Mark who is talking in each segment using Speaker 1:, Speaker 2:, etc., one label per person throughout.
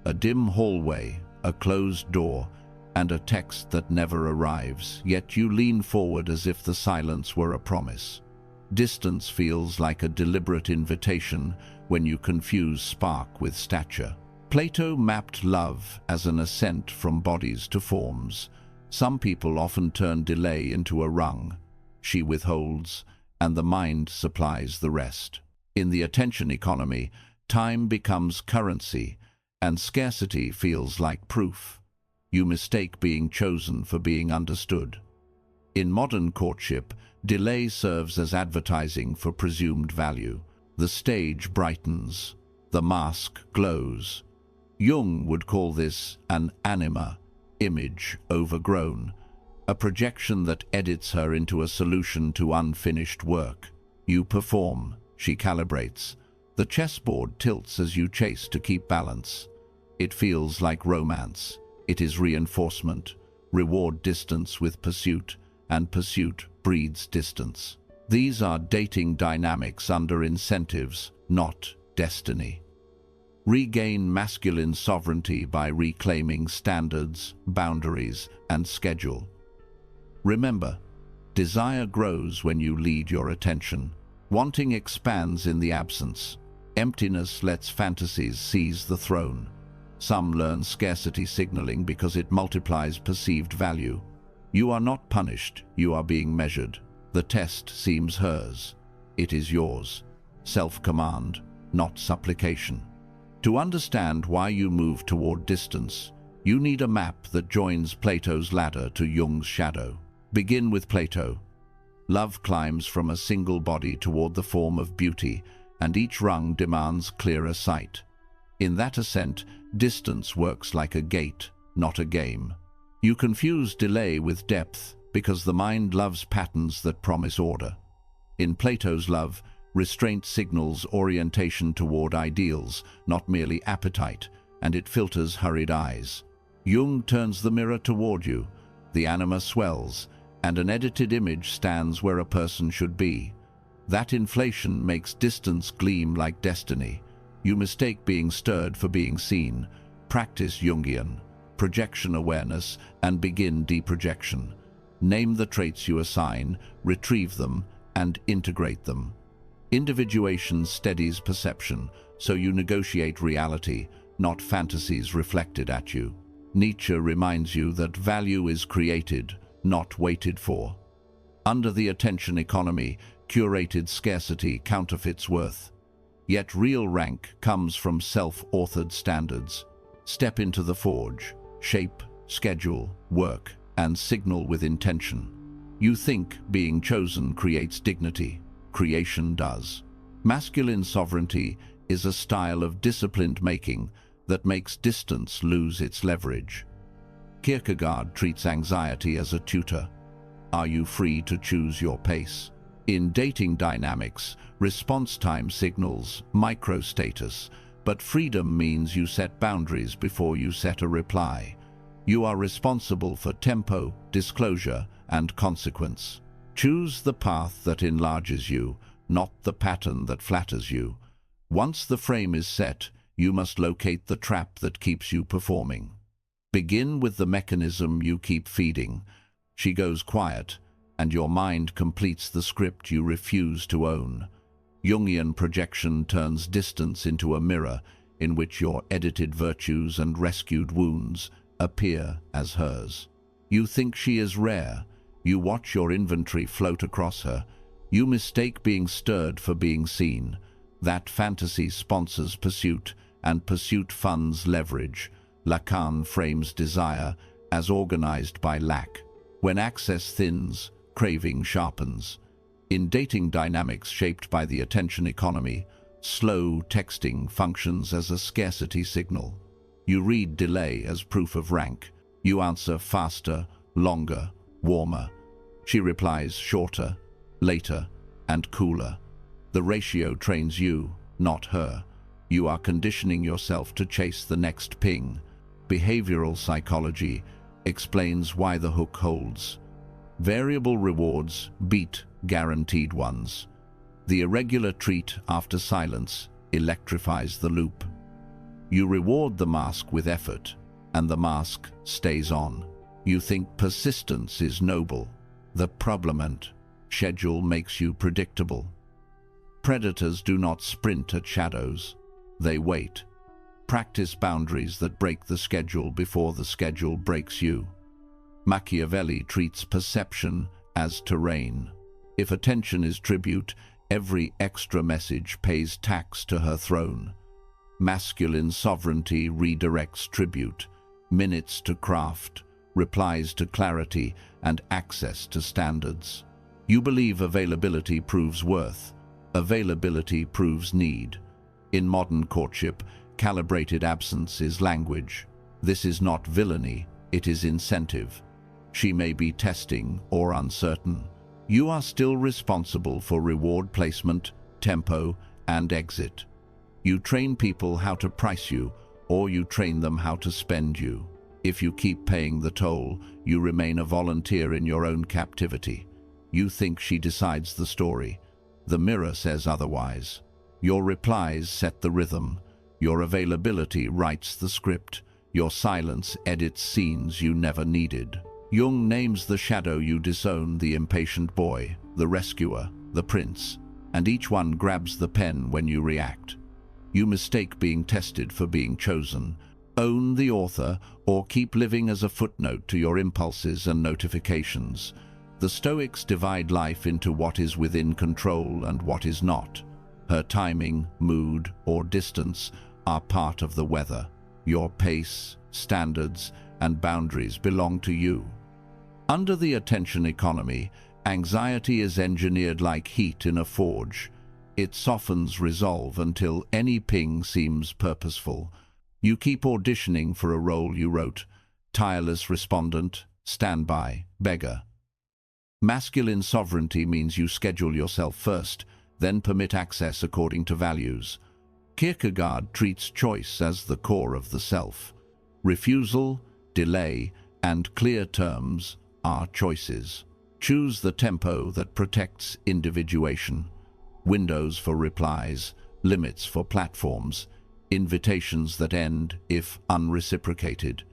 Speaker 1: A dim hallway, a closed door, and a text that never arrives, yet you lean forward as if the silence were a promise. Distance feels like a deliberate invitation when you confuse spark with stature. Plato mapped love as an ascent from bodies to forms. Some people often turn delay into a rung. She withholds, and the mind supplies the rest. In the attention economy, time becomes currency, and scarcity feels like proof. You mistake being chosen for being understood. In modern courtship, delay serves as advertising for presumed value. The stage brightens, the mask glows. Jung would call this an anima, image overgrown, a projection that edits her into a solution to unfinished work. You perform, she calibrates. The chessboard tilts as you chase to keep balance. It feels like romance. It is reinforcement. Reward distance with pursuit, and pursuit breeds distance. These are dating dynamics under incentives, not destiny. Regain masculine sovereignty by reclaiming standards, boundaries, and schedule. Remember, desire grows when you lead your attention. Wanting expands in the absence. Emptiness lets fantasies seize the throne. Some learn scarcity signaling because it multiplies perceived value. You are not punished, you are being measured. The test seems hers. It is yours. Self-command, not supplication. To understand why you move toward distance, you need a map that joins Plato's ladder to Jung's shadow. Begin with Plato. Love climbs from a single body toward the form of beauty, and each rung demands clearer sight. In that ascent, distance works like a gate, not a game. You confuse delay with depth because the mind loves patterns that promise order. In Plato's love, restraint signals orientation toward ideals, not merely appetite, and it filters hurried eyes. Jung turns the mirror toward you. The anima swells, and an edited image stands where a person should be. That inflation makes distance gleam like destiny. You mistake being stirred for being seen. Practice Jungian projection awareness and begin deprojection. Name the traits you assign, retrieve them, and integrate them. Individuation steadies perception, so you negotiate reality, not fantasies reflected at you. Nietzsche reminds you that value is created, not waited for. Under the attention economy, curated scarcity counterfeits worth. Yet real rank comes from self-authored standards. Step into the forge, shape, schedule, work, and signal with intention. You think being chosen creates dignity. Creation does. Masculine sovereignty is a style of disciplined making that makes distance lose its leverage. Kierkegaard treats anxiety as a tutor. Are you free to choose your pace? In dating dynamics, response time signals micro-status, but freedom means you set boundaries before you set a reply. You are responsible for tempo, disclosure, and consequence. Choose the path that enlarges you, not the pattern that flatters you. Once the frame is set, you must locate the trap that keeps you performing. Begin with the mechanism you keep feeding. She goes quiet, and your mind completes the script you refuse to own. Jungian projection turns distance into a mirror in which your edited virtues and rescued wounds appear as hers. You think she is rare. You watch your inventory float across her. You mistake being stirred for being seen. That fantasy sponsors pursuit, and pursuit funds leverage. Lacan frames desire as organized by lack. When access thins, craving sharpens. In dating dynamics shaped by the attention economy, slow texting functions as a scarcity signal. You read delay as proof of rank. You answer faster, longer, warmer. She replies shorter, later, and cooler. The ratio trains you, not her. You are conditioning yourself to chase the next ping. Behavioral psychology explains why the hook holds. Variable rewards beat guaranteed ones. The irregular treat after silence electrifies the loop. You reward the mask with effort, and the mask stays on. You think persistence is noble. The problematic schedule makes you predictable. Predators do not sprint at shadows. They wait. Practice boundaries that break the schedule before the schedule breaks you. Machiavelli treats perception as terrain. If attention is tribute, every extra message pays tax to her throne. Masculine sovereignty redirects tribute, minutes to craft, replies to clarity, and access to standards. You believe availability proves worth. Availability proves need. In modern courtship, calibrated absence is language. This is not villainy, it is incentive. She may be testing or uncertain. You are still responsible for reward placement, tempo, and exit. You train people how to price you, or you train them how to spend you. If you keep paying the toll, you remain a volunteer in your own captivity. You think she decides the story. The mirror says otherwise. Your replies set the rhythm. Your availability writes the script. Your silence edits scenes you never needed. Jung names the shadow you disown the impatient boy, the rescuer, the prince, and each one grabs the pen when you react. You mistake being tested for being chosen. Own the author, or keep living as a footnote to your impulses and notifications. The Stoics divide life into what is within control and what is not. Her timing, mood, or distance are part of the weather. Your pace, standards, and boundaries belong to you. Under the attention economy, anxiety is engineered like heat in a forge. It softens resolve until any ping seems purposeful. You keep auditioning for a role you wrote. Tireless respondent, standby, beggar. Masculine sovereignty means you schedule yourself first, then permit access according to values. Kierkegaard treats choice as the core of the self. Refusal, delay, and clear terms are choices. Choose the tempo that protects individuation. Windows for replies, limits for platforms, invitations that end if unreciprocated.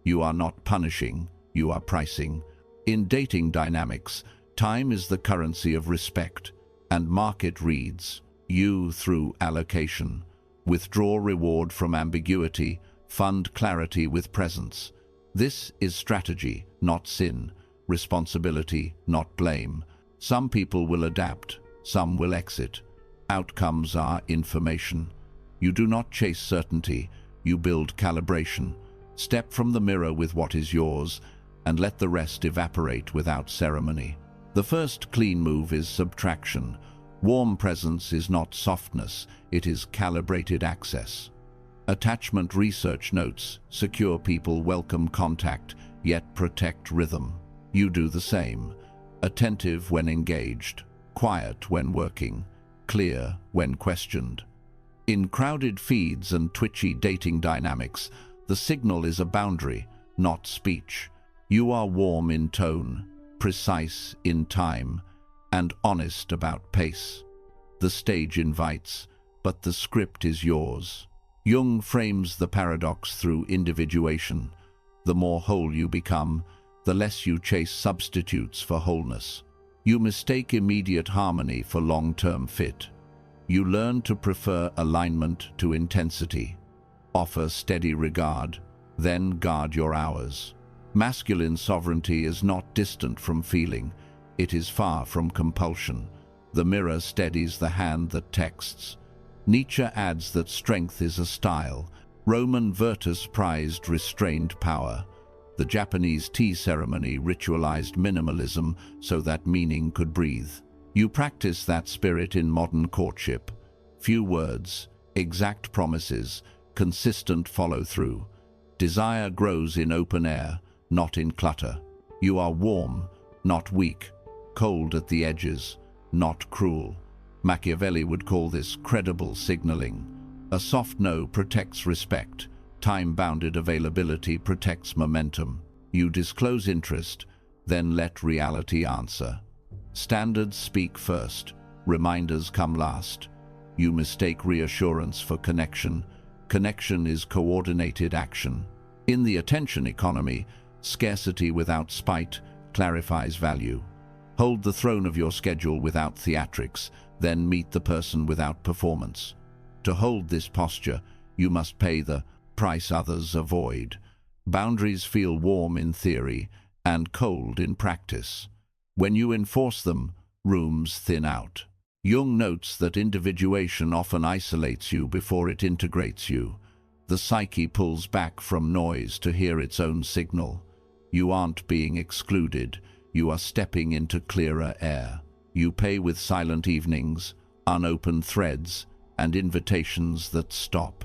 Speaker 1: You are not punishing, you are pricing. In dating dynamics, time is the currency of respect, and market reads you through allocation. Withdraw reward from ambiguity, fund clarity with presence. This is strategy, not sin. Responsibility, not blame. Some people will adapt, some will exit. Outcomes are information. You do not chase certainty, you build calibration. Step from the mirror with what is yours, and let the rest evaporate without ceremony. The first clean move is subtraction. Warm presence is not softness, it is calibrated access. Attachment research notes, secure people welcome contact, yet protect rhythm. You do the same. Attentive when engaged, quiet when working, clear when questioned. In crowded feeds and twitchy dating dynamics, the signal is a boundary, not speech. You are warm in tone, precise in time, and honest about pace. The stage invites, but the script is yours. Jung frames the paradox through individuation. The more whole you become, the less you chase substitutes for wholeness. You mistake immediate harmony for long-term fit. You learn to prefer alignment to intensity. Offer steady regard, then guard your hours. Masculine sovereignty is not distant from feeling. It is far from compulsion. The mirror steadies the hand that texts. Nietzsche adds that strength is a style. Roman Virtus prized restrained power. The Japanese tea ceremony ritualized minimalism so that meaning could breathe. You practice that spirit in modern courtship. Few words, exact promises, consistent follow-through. Desire grows in open air, not in clutter. You are warm, not weak, cold at the edges, not cruel. Machiavelli would call this credible signaling. A soft no protects respect. Time-bounded availability protects momentum. You disclose interest, then let reality answer. Standards speak first, reminders come last. You mistake reassurance for connection. Connection is coordinated action. In the attention economy, scarcity without spite clarifies value. Hold the throne of your schedule without theatrics, then meet the person without performance. To hold this posture, you must pay the price others avoid. Boundaries feel warm in theory and cold in practice. When you enforce them, rooms thin out. Jung notes that individuation often isolates you before it integrates you. The psyche pulls back from noise to hear its own signal. You aren't being excluded, you are stepping into clearer air. You pay with silent evenings, unopened threads, and invitations that stop.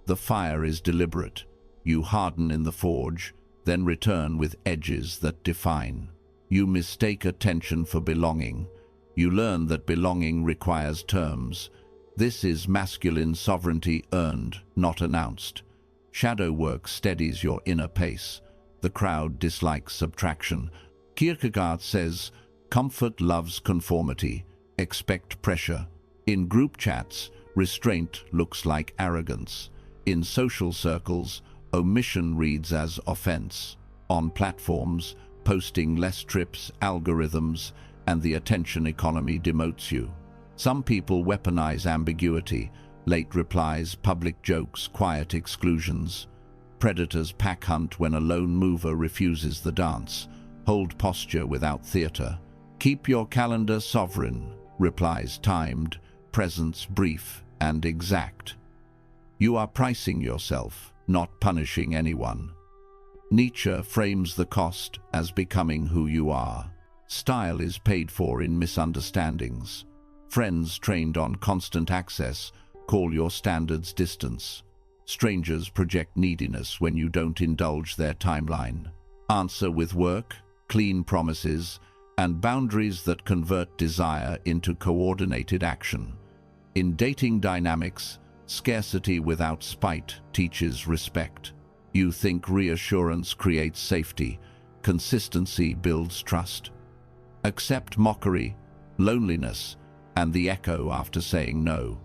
Speaker 1: The fire is deliberate. You harden in the forge, then return with edges that define. You mistake attention for belonging. You learn that belonging requires terms. This is masculine sovereignty earned, not announced. Shadow work steadies your inner pace. The crowd dislikes subtraction. Kierkegaard says, "Comfort loves conformity. Expect pressure." In group chats, restraint looks like arrogance. In social circles, omission reads as offense. On platforms, posting less trips, algorithms, and the attention economy demotes you. Some people weaponize ambiguity, late replies, public jokes, quiet exclusions. Predators pack hunt when a lone mover refuses the dance. Hold posture without theater. Keep your calendar sovereign, replies timed, presence brief and exact. You are pricing yourself, not punishing anyone. Nietzsche frames the cost as becoming who you are. Style is paid for in misunderstandings. Friends trained on constant access call your standards distance. Strangers project neediness when you don't indulge their timeline. Answer with work, clean promises, and boundaries that convert desire into coordinated action. In dating dynamics, scarcity without spite teaches respect. You think reassurance creates safety. Consistency builds trust. Accept mockery, loneliness, and the echo after saying no.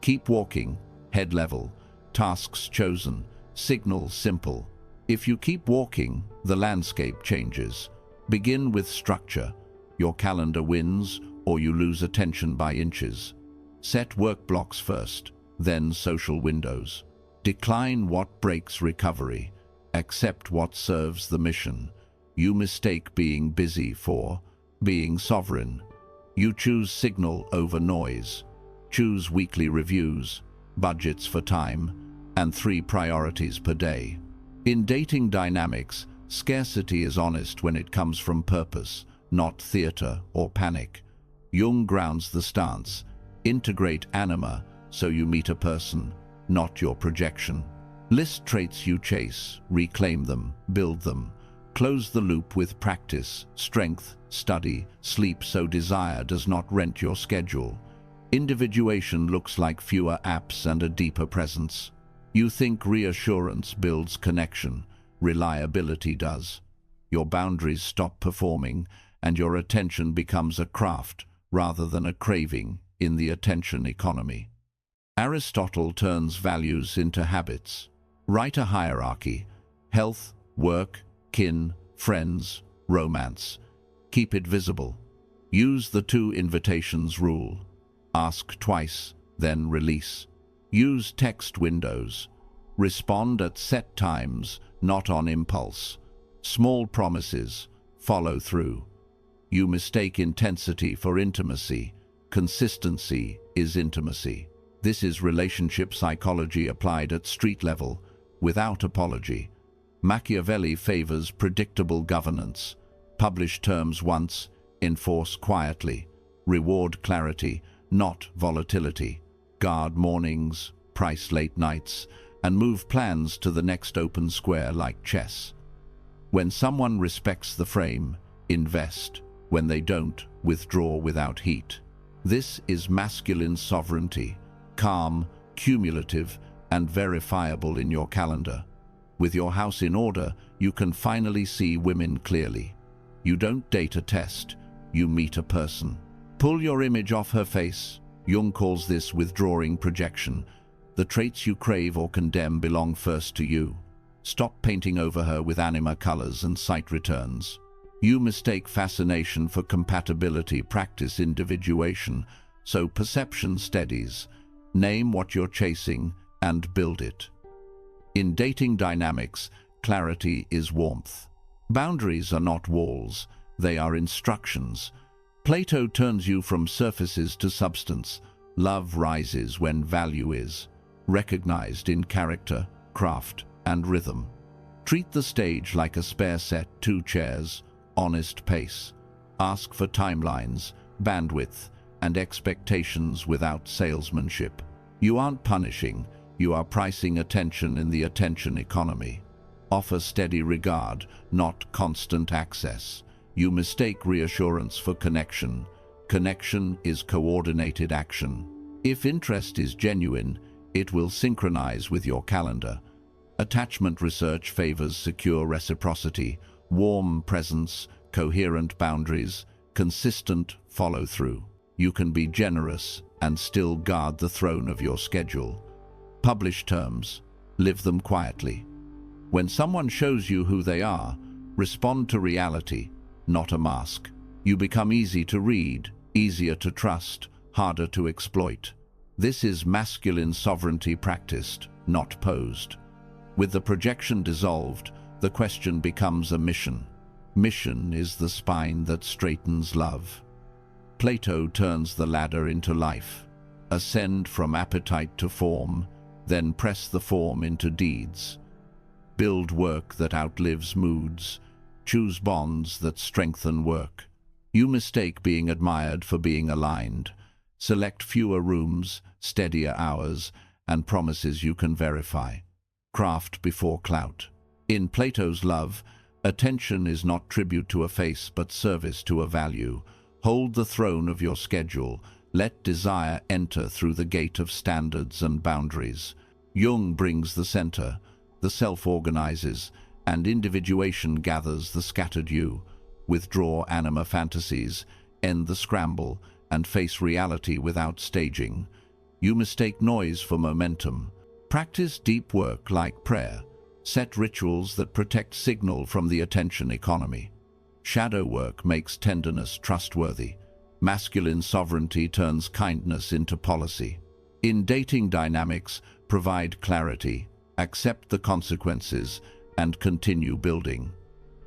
Speaker 1: Keep walking, head level, tasks chosen, signal simple. If you keep walking, the landscape changes. Begin with structure. Your calendar wins, or you lose attention by inches. Set work blocks first, then social windows. Decline what breaks recovery. Accept what serves the mission. You mistake being busy for being sovereign. You choose signal over noise. Choose weekly reviews, budgets for time, and 3 priorities per day. In dating dynamics, scarcity is honest when it comes from purpose, not theater or panic. Jung grounds the stance. Integrate anima so you meet a person, not your projection. List traits you chase, reclaim them, build them. Close the loop with practice, strength, study, sleep so desire does not rent your schedule. Individuation looks like fewer apps and a deeper presence. You think reassurance builds connection, reliability does. Your boundaries stop performing, and your attention becomes a craft rather than a craving in the attention economy. Aristotle turns values into habits. Write a hierarchy: health, work, kin, friends, romance. Keep it visible. Use the 2 invitations rule. Ask twice, then release. Use text windows. Respond at set times, not on impulse. Small promises. Follow through. You mistake intensity for intimacy. Consistency is intimacy. This is relationship psychology applied at street level, without apology. Machiavelli favors predictable governance. Publish terms once, enforce quietly. Reward clarity, not volatility. Guard mornings, price late nights, and move plans to the next open square like chess. When someone respects the frame, invest. When they don't, withdraw without heat. This is masculine sovereignty, calm, cumulative, and verifiable in your calendar. With your house in order, you can finally see women clearly. You don't date a test, you meet a person. Pull your image off her face. Jung calls this withdrawing projection. The traits you crave or condemn belong first to you. Stop painting over her with anima colors and sight returns. You mistake fascination for compatibility, practice individuation, so perception steadies. Name what you're chasing and build it. In dating dynamics, clarity is warmth. Boundaries are not walls, they are instructions. Plato turns you from surfaces to substance. Love rises when value is recognized in character, craft, and rhythm. Treat the stage like a spare set, 2 chairs, honest pace. Ask for timelines, bandwidth, and expectations without salesmanship. You aren't punishing, you are pricing attention in the attention economy. Offer steady regard, not constant access. You mistake reassurance for connection. Connection is coordinated action. If interest is genuine, it will synchronize with your calendar. Attachment research favors secure reciprocity, warm presence, coherent boundaries, consistent follow-through. You can be generous and still guard the throne of your schedule. Publish terms, live them quietly. When someone shows you who they are, respond to reality, not a mask. You become easy to read, easier to trust, harder to exploit. This is masculine sovereignty practiced, not posed. With the projection dissolved, the question becomes a mission. Mission is the spine that straightens love. Plato turns the ladder into life. Ascend from appetite to form, then press the form into deeds. Build work that outlives moods. Choose bonds that strengthen work. You mistake being admired for being aligned. Select fewer rooms, steadier hours, and promises you can verify. Craft before clout. In Plato's love, attention is not tribute to a face but service to a value. Hold the throne of your schedule. Let desire enter through the gate of standards and boundaries. Jung brings the center, the self organizes, and individuation gathers the scattered you. Withdraw anima fantasies, end the scramble, and face reality without staging. You mistake noise for momentum. Practice deep work like prayer. Set rituals that protect signal from the attention economy. Shadow work makes tenderness trustworthy. Masculine sovereignty turns kindness into policy. In dating dynamics, provide clarity, accept the consequences, and continue building.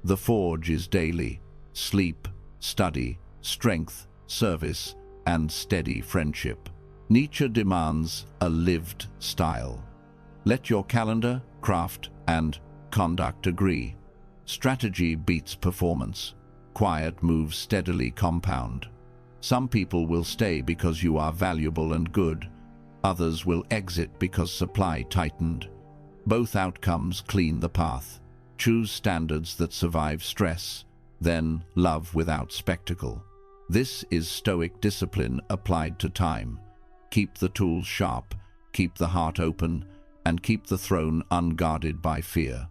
Speaker 1: The forge is daily. Sleep, study, strength, service, and steady friendship. Nietzsche demands a lived style. Let your calendar, craft, and conduct agree. Strategy beats performance. Quiet moves steadily compound. Some people will stay because you are valuable and good. Others will exit because supply tightened. Both outcomes clean the path. Choose standards that survive stress, then love without spectacle. This is stoic discipline applied to time. Keep the tools sharp, keep the heart open, and keep the throne unguarded by fear.